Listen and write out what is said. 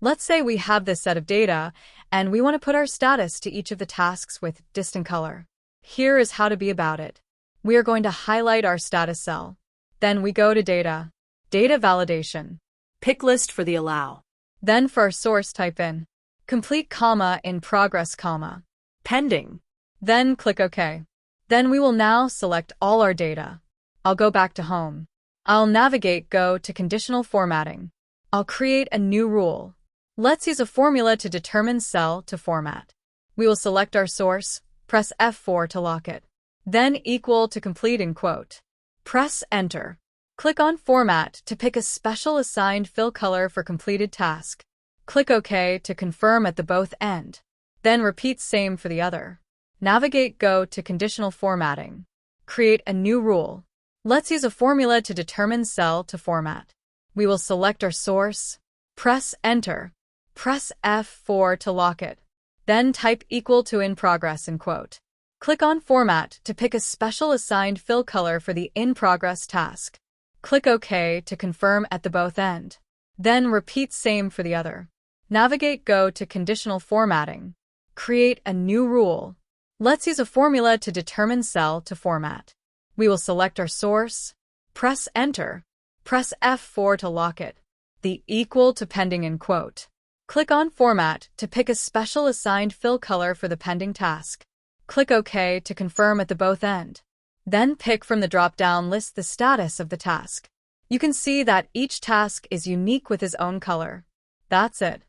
Let's say we have this set of data, and we want to put our status to each of the tasks with distant color. Here is how to be about it. We are going to highlight our status cell. Then we go to Data, Data Validation. Pick List for the allow. Then for our source, type in complete comma in progress comma. Pending. Then click OK. Then we will now select all our data. I'll go back to Home. I'll navigate Go to Conditional Formatting. I'll create a new rule. Let's use a formula to determine cell to format. We will select our source, press F4 to lock it. Then equal to complete in quote. Press Enter. Click on Format to pick a special assigned fill color for completed task. Click OK to confirm at the both end. Then repeat same for the other. Navigate Go to Conditional Formatting. Create a new rule. Let's use a formula to determine cell to format. We will select our source, press Enter, press F4 to lock it. Then type equal to in progress in quote. Click on Format to pick a special assigned fill color for the in progress task. Click OK to confirm at the both end. Then repeat same for the other. Navigate Go to Conditional Formatting. Create a new rule. Let's use a formula to determine cell to format. We will select our source, press Enter, press F4 to lock it. The equal to pending in quote. Click on Format to pick a special assigned fill color for the pending task. Click OK to confirm at the both end. Then pick from the drop-down list the status of the task. You can see that each task is unique with its own color. That's it.